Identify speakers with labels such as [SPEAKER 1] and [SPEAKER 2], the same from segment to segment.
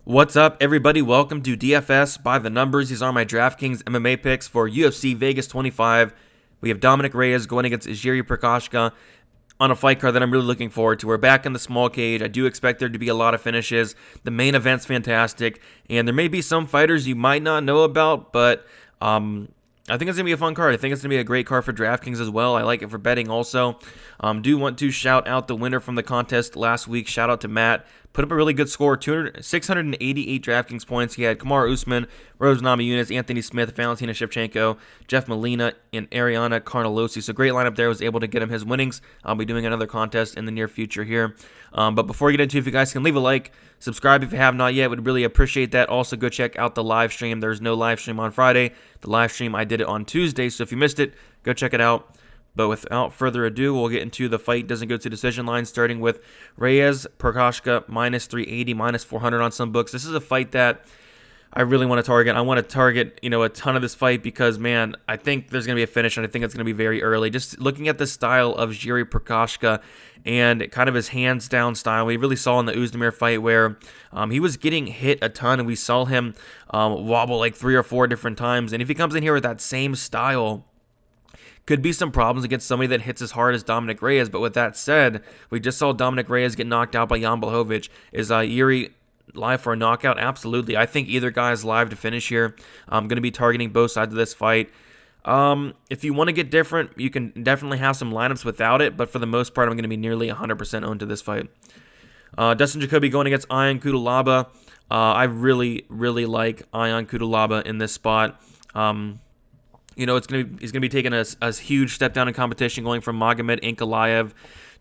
[SPEAKER 1] What's up, everybody? Welcome to DFS by the numbers. These are my Draftkings MMA picks for UFC Vegas 25. We have Dominic Reyes going against Jiri Prochazka on a fight card that I'm really looking forward to. We're back in the small cage. I do expect there to be a lot of finishes. The main event's fantastic, and there may be some fighters you might not know about, but I think it's going to be a fun card. I think it's going to be a great card for DraftKings as well. I like it for betting also. Do want to shout out the winner from the contest last week. Shout out to Matt. Put up a really good score, 688 DraftKings points. He had Kamaru Usman, Rose Namajunas, Anthony Smith, Valentina Shevchenko, Jeff Molina, and Ariana Carnelossi. So great lineup there. Was able to get him his winnings. I'll be doing another contest in the near future here. But before we get into it, if you guys can leave a like, subscribe if you have not yet. Would really appreciate that. Also, go check out the live stream. There's no live stream on Friday. The live stream, I did it on Tuesday. So if you missed it, go check it out. But without further ado, we'll get into the fight. Doesn't go to decision line, starting with Reyes, Prochazka, minus 380, minus 400 on some books. This is a fight that I really want to target. I want to target, a ton of this fight because, man, I think there's going to be a finish, and I think it's going to be very early. Just looking at the style of Jiri Prochazka and kind of his hands-down style, we really saw in the Oezdemir fight where he was getting hit a ton, and we saw him wobble like 3 or 4 different times. And if he comes in here with that same style, could be some problems against somebody that hits as hard as Dominic Reyes. But with that said, we just saw Dominic Reyes get knocked out by Jan Blachowicz. Is Jiri live for a knockout? Absolutely. I think either guy is live to finish here. I'm going to be targeting both sides of this fight. If you want to get different, you can definitely have some lineups without it. But for the most part, I'm going to be nearly 100% owned to this fight. Dustin Jacoby going against Ion Cutelaba. I really, really like Ion Cutelaba in this spot. He's going to be taking a huge step down in competition, going from Magomed Ankalaev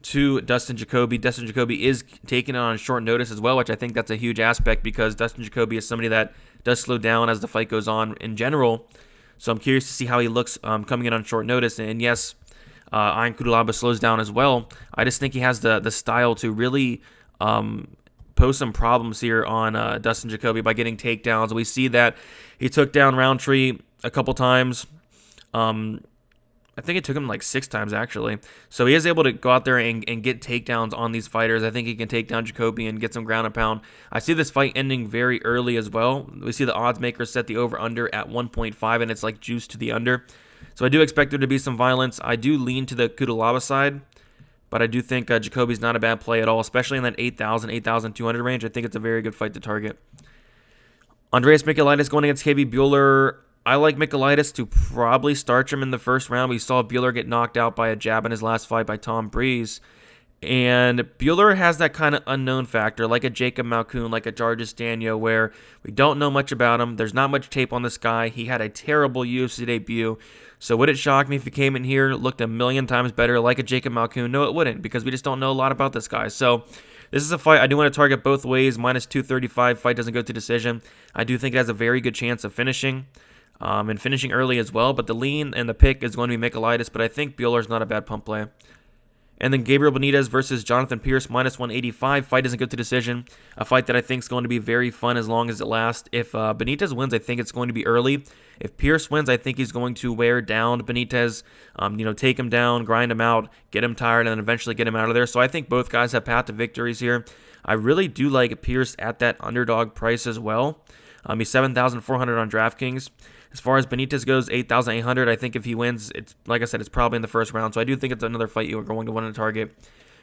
[SPEAKER 1] to Dustin Jacoby. Dustin Jacoby is taking it on short notice as well, which I think that's a huge aspect because Dustin Jacoby is somebody that does slow down as the fight goes on in general. So I'm curious to see how he looks coming in on short notice. And yes, Ion Cutelaba slows down as well. I just think he has the style to really pose some problems here on Dustin Jacoby by getting takedowns. We see that he took down Roundtree a couple times. I think it took him like 6 times actually. So he is able to go out there and get takedowns on these fighters. I think he can take down Jacoby and get some ground and pound. I see this fight ending very early as well. We see the odds makers set the over-under at 1.5, and it's like juice to the under. So I do expect there to be some violence. I do lean to the Cutelaba side, but I do think Jacoby's not a bad play at all, especially in that 8,000, 8,200 range. I think it's a very good fight to target. Andreas Michailidis going against KB Bueller. I like Michailidis to probably start him in the first round. We saw Bueller get knocked out by a jab in his last fight by Tom Breeze. And Bueller has that kind of unknown factor, like a Jacob Malkoun, like a Jarvis Stanio, where we don't know much about him. There's not much tape on this guy. He had a terrible UFC debut. So would it shock me if he came in here, looked a million times better like a Jacob Malkoun? No, it wouldn't, because we just don't know a lot about this guy. So this is a fight I do want to target both ways. Minus 235, fight doesn't go to decision. I do think it has a very good chance of finishing. And finishing early as well, but the lean and the pick is going to be Michailidis, but I think Bueller's not a bad pump play. And then Gabriel Benitez versus Jonathan Pierce, minus 185. Fight doesn't go to decision. A fight that I think is going to be very fun as long as it lasts. If Benitez wins, I think it's going to be early. If Pierce wins, I think he's going to wear down Benitez, take him down, grind him out, get him tired, and then eventually get him out of there. So I think both guys have path to victories here. I really do like Pierce at that underdog price as well. He's 7,400 on DraftKings. As far as Benitez goes, 8,800. I think if he wins, it's like I said, it's probably in the first round. So I do think it's another fight you are going to want to target.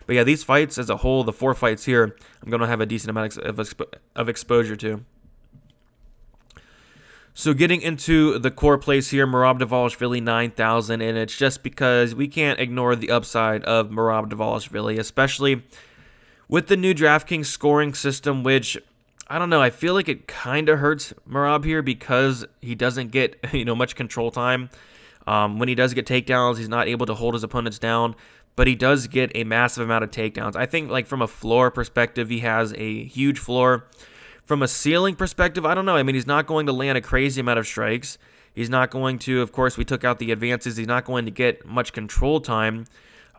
[SPEAKER 1] But yeah, these fights as a whole, the 4 fights here, I'm going to have a decent amount of exposure to. So getting into the core plays here, Merab Dvalishvili 9,000, and it's just because we can't ignore the upside of Merab Dvalishvili, especially with the new DraftKings scoring system, which I don't know. I feel like it kind of hurts Merab here because he doesn't get much control time. When he does get takedowns, he's not able to hold his opponents down, but he does get a massive amount of takedowns. I think like from a floor perspective, he has a huge floor. From a ceiling perspective, I don't know. I mean, he's not going to land a crazy amount of strikes. He's not going to, of course, we took out the advances. He's not going to get much control time.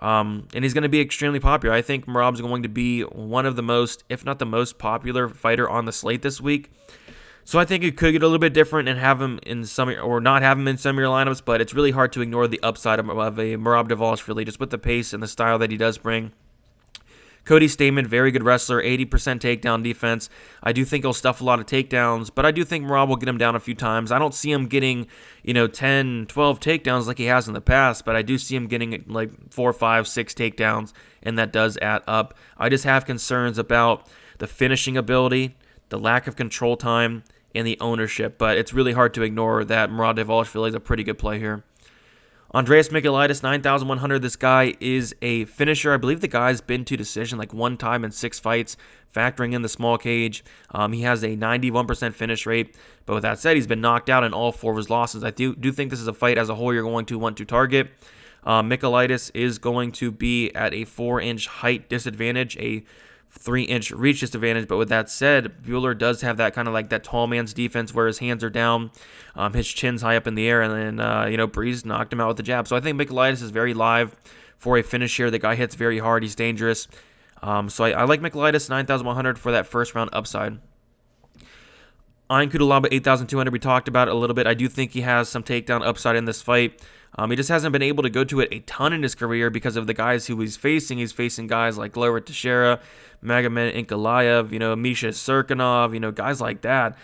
[SPEAKER 1] And he's going to be extremely popular. I think Merab's going to be one of the most, if not the most popular fighter on the slate this week. So I think it could get a little bit different and have him in some, or not have him in some of your lineups, but it's really hard to ignore the upside of a Merab Dvalishvili just with the pace and the style that he does bring. Cody Stamann, very good wrestler, 80% takedown defense. I do think he'll stuff a lot of takedowns, but I do think Merab will get him down a few times. I don't see him getting, 10, 12 takedowns like he has in the past, but I do see him getting like 4, 5, 6 takedowns, and that does add up. I just have concerns about the finishing ability, the lack of control time, and the ownership, but it's really hard to ignore that Merab Dvalishvili is a pretty good play here. Andreas Michailidis, 9,100. This guy is a finisher. I believe the guy's been to decision like one time in 6 fights, factoring in the small cage. He has a 91% finish rate, but with that said, he's been knocked out in all 4 of his losses. I do think this is a fight as a whole you're going to want to target. Michailidis is going to be at a 4-inch height disadvantage, a 3-inch reach disadvantage, but with that said, Bueller does have that kind of like that tall man's defense where his hands are down, his chin's high up in the air, and then, Breeze knocked him out with the jab. So I think Michailidis is very live for a finish here. The guy hits very hard. He's dangerous. So I like Michailidis, 9,100 for that first round upside. Ian Cutelaba, 8,200. We talked about it a little bit. I do think he has some takedown upside in this fight. He just hasn't been able to go to it a ton in his career because of the guys who he's facing. He's facing guys like Glover Teixeira, Magomed Ankalaev, Misha Serkinov, guys like that.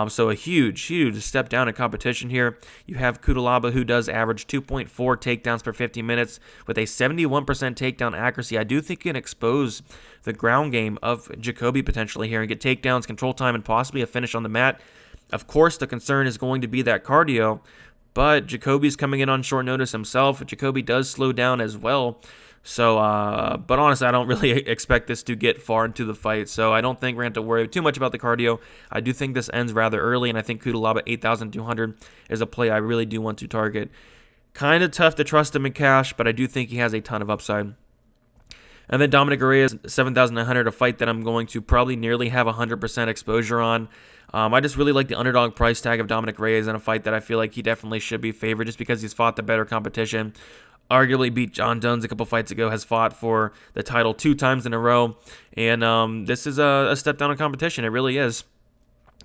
[SPEAKER 1] So a huge step down in competition here. You have Cutelaba, who does average 2.4 takedowns per 50 minutes with a 71% takedown accuracy. I do think he can expose the ground game of Jacoby potentially here and get takedowns, control time, and possibly a finish on the mat. Of course, the concern is going to be that cardio, but Jacoby's coming in on short notice himself. Jacoby does slow down as well. So, but honestly, I don't really expect this to get far into the fight. So I don't think we're going to have to worry too much about the cardio. I do think this ends rather early, and I think Cutelaba 8,200 is a play I really do want to target. Kind of tough to trust him in cash, but I do think he has a ton of upside. And then Dominic Reyes, 7,900, a fight that I'm going to probably nearly have 100% exposure on. I just really like the underdog price tag of Dominic Reyes in a fight that I feel like he definitely should be favored just because he's fought the better competition. Arguably beat John Jones a couple fights ago, has fought for the title 2 times in a row. And this is a step down in competition. It really is.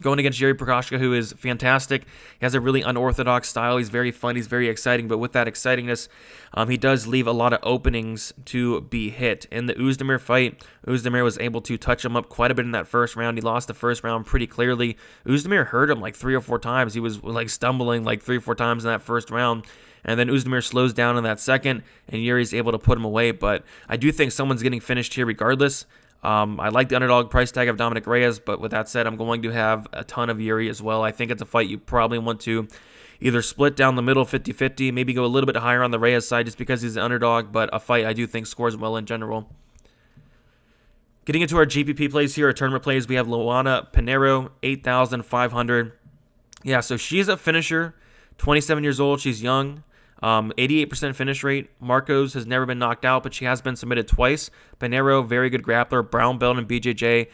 [SPEAKER 1] Going against Jerry Prokoshka, who is fantastic. He has a really unorthodox style. He's very fun. He's very exciting. But with that excitingness, he does leave a lot of openings to be hit. In the Oezdemir fight, Oezdemir was able to touch him up quite a bit in that first round. He lost the first round pretty clearly. Oezdemir hurt him like 3 or 4 times. He was like stumbling like 3 or 4 times in that first round. And then Oezdemir slows down in that second, and Yuri's able to put him away. But I do think someone's getting finished here regardless. I like the underdog price tag of Dominic Reyes, but with that said, I'm going to have a ton of Yuri as well. I think it's a fight you probably want to either split down the middle 50-50, maybe go a little bit higher on the Reyes side just because he's an underdog, but a fight I do think scores well in general. Getting into our GPP plays here, our tournament plays, we have Luana Pinheiro, 8,500. Yeah, so she's a finisher, 27 years old, she's young. 88% finish rate. Marcos has never been knocked out, but she has been submitted twice. Pinheiro, very good grappler, brown belt in BJJ.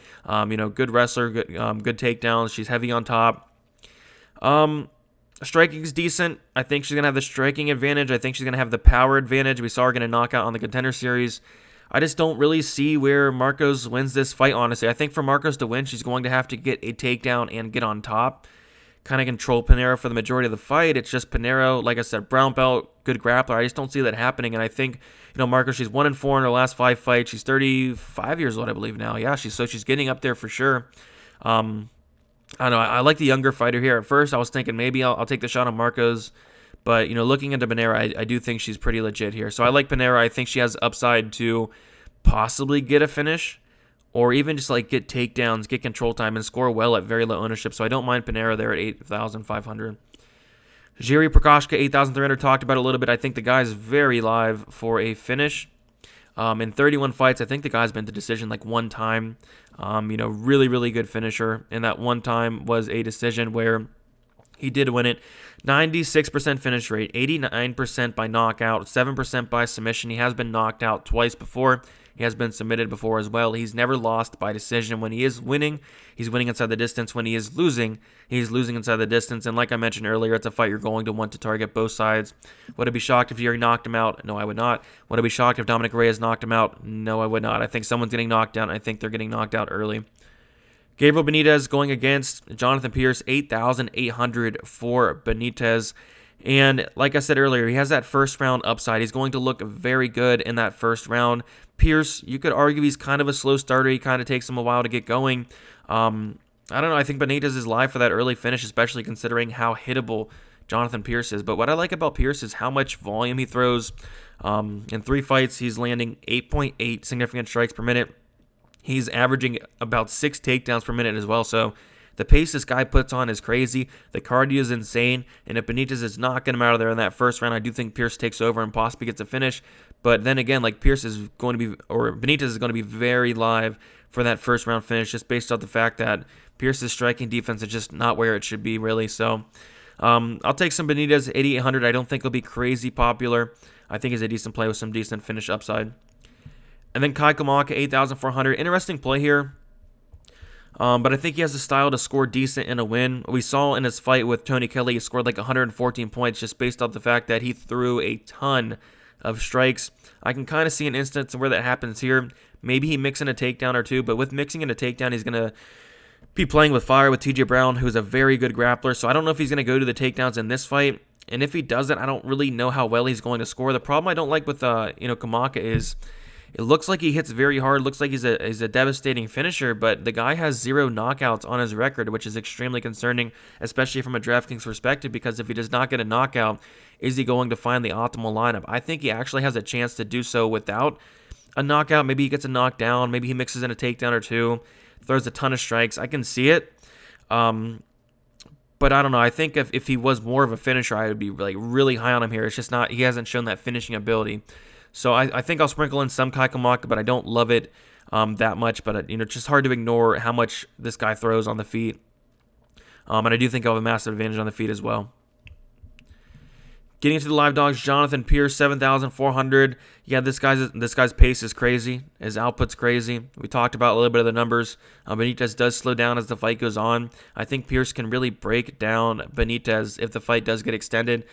[SPEAKER 1] Good wrestler, good takedowns. She's heavy on top. Striking is decent. I think she's going to have the striking advantage. I think she's going to have the power advantage. We saw her get a knockout on the Contender Series. I just don't really see where Marcos wins this fight, honestly. I think for Marcos to win, she's going to have to get a takedown and get on top. Kind of control Pinheiro for the majority of the fight. It's just Pinheiro, like I said, brown belt, good grappler. I just don't see that happening. And I think, Marcos, she's 1-4 in her last 5 fights. She's 35 years old, I believe now. Yeah, she's getting up there for sure. I don't know. I like the younger fighter here. At first, I was thinking maybe I'll take the shot on Marcos. But, looking into Pinheiro, I do think she's pretty legit here. So I like Pinheiro. I think she has upside to possibly get a finish. Or even just get takedowns, get control time, and score well at very low ownership. So I don't mind Pinheiro there at 8,500. Jiri Prokoshka, 8,300, talked about a little bit. I think the guy's very live for a finish. In 31 fights, I think the guy's been to decision one time. Really, really good finisher. And that one time was a decision where he did win it. 96% finish rate, 89% by knockout, 7% by submission. He has been knocked out twice before. He has been submitted before as well. He's never lost by decision. When he is winning, he's winning inside the distance. When he is losing, he's losing inside the distance. And like I mentioned earlier, it's a fight you're going to want to target both sides. Would I be shocked if Yuri knocked him out? No, I would not. Would I be shocked if Dominic Reyes knocked him out? No, I would not. I think someone's getting knocked down. I think they're getting knocked out early. Gabriel Benitez going against Jonathan Pierce, 8,800 for Benitez. And like I said earlier, he has that first round upside. He's going to look very good in that first round. Pierce, you could argue he's kind of a slow starter. He kind of takes him a while to get going. I don't know. I think Benitez is live for that early finish, especially considering how hittable Jonathan Pierce is. But what I like about Pierce is how much volume he throws. In 3 fights, he's landing 8.8 significant strikes per minute. He's averaging about 6 takedowns per minute as well. So the pace this guy puts on is crazy. The cardio is insane. And if Benitez is knocking him out of there in that first round, I do think Pierce takes over and possibly gets a finish. But then again, like Pierce is going to be, or Benitez is going to be very live for that first round finish, just based off the fact that Pierce's striking defense is just not where it should be, really. So I'll take some Benitez at 8,800. I don't think it'll be crazy popular. I think he's a decent play with some decent finish upside. And then Kai Kamaka, 8,400. Interesting play here. But I think he has the style to score decent in a win. We saw in his fight with Tony Kelly, he scored like 114 points just based off the fact that he threw a ton of strikes. I can kind of see an instance where that happens here. Maybe he mixes in a takedown or two, but with mixing in a takedown, he's going to be playing with fire with TJ Brown, who's a very good grappler. So I don't know if he's going to go to the takedowns in this fight. And if he doesn't, I don't really know how well he's going to score. The problem I don't like with Kamaka is it looks like he hits very hard. Looks like he's a devastating finisher, but the guy has 0 knockouts on his record, which is extremely concerning, especially from a DraftKings perspective, because if he does not get a knockout, is he going to find the optimal lineup? I think he actually has a chance to do so without a knockout. Maybe he gets a knockdown. Maybe he mixes in a takedown or two, throws a ton of strikes. I can see it. But I don't know. I think if he was more of a finisher, I would be like really high on him here. It's just not. He hasn't shown that finishing ability. So I think I'll sprinkle in some Kai Kamaka, but I don't love it that much. But it's just hard to ignore how much this guy throws on the feet. And I do think I'll have a massive advantage on the feet as well. Getting into the live dogs, Jonathan Pierce, 7,400. Yeah, this guy's pace is crazy. His output's crazy. We talked about a little bit of the numbers. Benitez does slow down as the fight goes on. I think Pierce can really break down Benitez if the fight does get extended.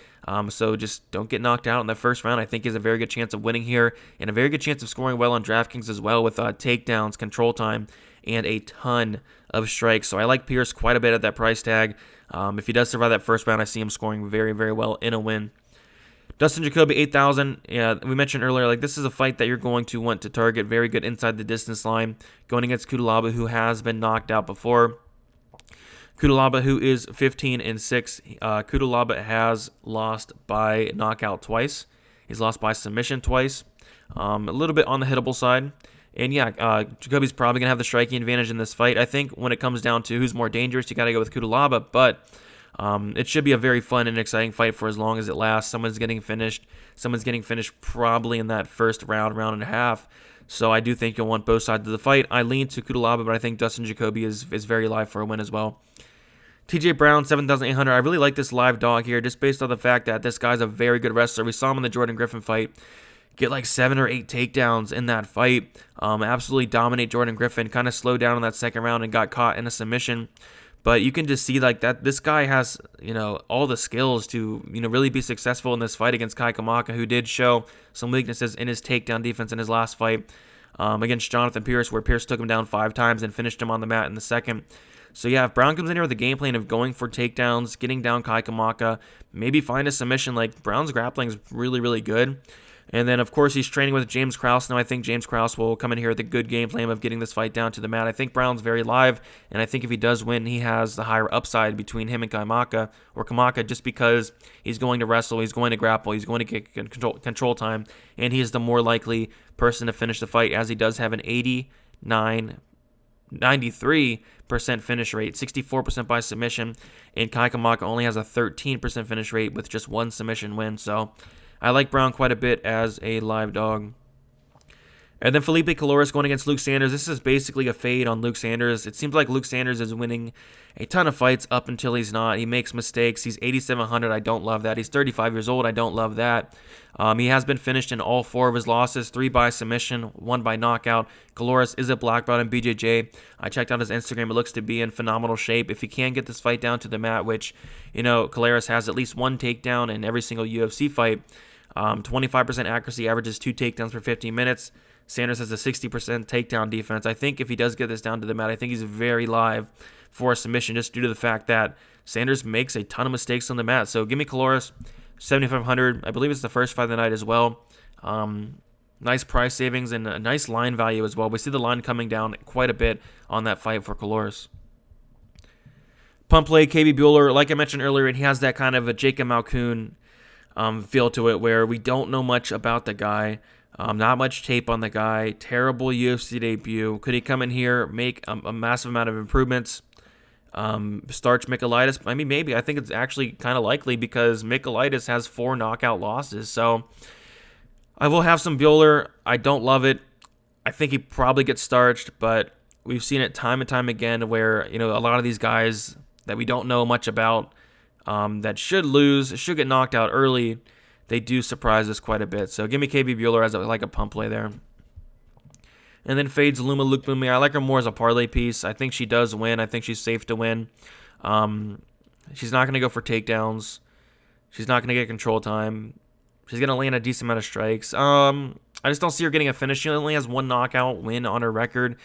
[SPEAKER 1] So just don't get knocked out in the first round. I think he has a very good chance of winning here and a very good chance of scoring well on DraftKings as well with takedowns, control time, and a ton of strikes. So I like Pierce quite a bit at that price tag. If he does survive that first round, I see him scoring very, very well in a win. Dustin Jacoby, 8,000. Yeah, we mentioned earlier, like this is a fight that you're going to want to target. Very good inside the distance line. Going against Kudalaba, who has been knocked out before. Kudalaba, who is 15-6. Kudalaba has lost by knockout twice. He's lost by submission twice. A little bit on the hittable side. And yeah, Jacoby's probably going to have the striking advantage in this fight. I think when it comes down to who's more dangerous, you got to go with Kudalaba. But it should be a very fun and exciting fight for as long as it lasts. Someone's getting finished. Someone's getting finished probably in that first round and a half. So I do think you'll want both sides of the fight. I lean to Kudalaba, but I think Dustin Jacoby is very live for a win as well. TJ Brown, 7,800. I really like this live dog here just based on the fact that this guy's a very good wrestler. We saw him in the Jordan Griffin fight. Get like 7 or 8 takedowns in that fight. Absolutely dominate Jordan Griffin. Kind of slowed down in that second round and got caught in a submission. But you can just see like that this guy has, all the skills to, really be successful in this fight against Kai Kamaka, who did show some weaknesses in his takedown defense in his last fight against Jonathan Pierce, where Pierce took him down 5 times and finished him on the mat in the second. So yeah, if Brown comes in here with a game plan of going for takedowns, getting down Kai Kamaka, maybe find a submission, like Brown's grappling is really, really good. And then, of course, he's training with James Krause. Now, I think James Krause will come in here with a good game plan of getting this fight down to the mat. I think Brown's very live, and I think if he does win, he has the higher upside between him and Kamaka, just because he's going to wrestle, he's going to grapple, he's going to get control time, and he is the more likely person to finish the fight, as he does have an 93% finish rate, 64% by submission, and Kai Kamaka only has a 13% finish rate with just 1 submission win. So I like Brown quite a bit as a live dog. And then Felipe Caloris going against Luke Sanders. This is basically a fade on Luke Sanders. It seems like Luke Sanders is winning a ton of fights up until he's not. He makes mistakes. He's 8,700. I don't love that. He's 35 years old. I don't love that. He has been finished in all 4 of his losses, 3 by submission, 1 by knockout. Caloris is a black belt in BJJ. I checked out his Instagram. It looks to be in phenomenal shape. If he can get this fight down to the mat, which, Caloris has at least 1 takedown in every single UFC fight, 25% accuracy, averages 2 takedowns per 15 minutes. Sanders has a 60% takedown defense. I think if he does get this down to the mat, I think he's very live for a submission just due to the fact that Sanders makes a ton of mistakes on the mat. So give me Caloris, 7,500. I believe it's the first fight of the night as well. Nice price savings and a nice line value as well. We see the line coming down quite a bit on that fight for Colores. Pump play, KB Bueller, like I mentioned earlier, he has that kind of a Jacob Malkoun feel to it where we don't know much about the guy. Not much tape on the guy. Terrible UFC debut. Could he come in here, make a massive amount of improvements? Starch Michaelitis? I mean, maybe. I think it's actually kind of likely because Michaelitis has 4 knockout losses. So I will have some Bueller. I don't love it. I think he probably gets starched, but we've seen it time and time again where, a lot of these guys that we don't know much about that should lose, should get knocked out early, they do surprise us quite a bit. So give me KB Bueller as a pump play there. And then fades Luma Lukbumi. I like her more as a parlay piece. I think she does win. I think she's safe to win. She's not going to go for takedowns. She's not going to get control time. She's going to land a decent amount of strikes. I just don't see her getting a finish. She only has 1 knockout win on her record.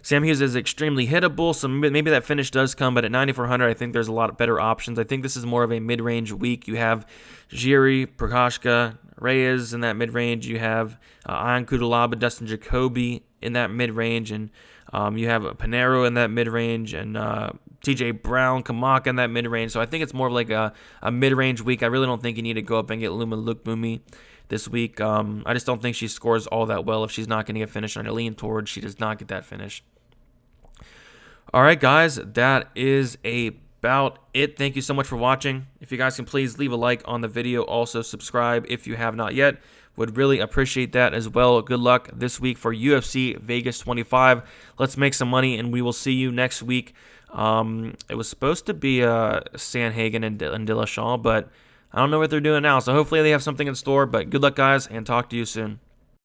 [SPEAKER 1] Sam Hughes is extremely hittable, so maybe that finish does come, but at 9,400, I think there's a lot of better options. I think this is more of a mid-range week. You have Jiri, Prochazka, Reyes in that mid-range. You have Ion Kudalaba, Dustin Jacoby in that mid-range, and you have Pinheiro in that mid-range, and TJ Brown, Kamaka in that mid-range. So I think it's more of like a mid-range week. I really don't think you need to go up and get Luma Lukbumi this week. I just don't think she scores all that well if she's not going to get finished. And I lean towards she does not get that finish. All right, guys, that is about it. Thank you so much for watching. If you guys can please leave a like on the video. Also subscribe if you have not yet. Would really appreciate that as well. Good luck this week for UFC Vegas 25. Let's make some money, and we will see you next week. It was supposed to be Sanhagen and Dillashaw, but I don't know what they're doing now. So hopefully they have something in store. But good luck, guys, and talk to you soon.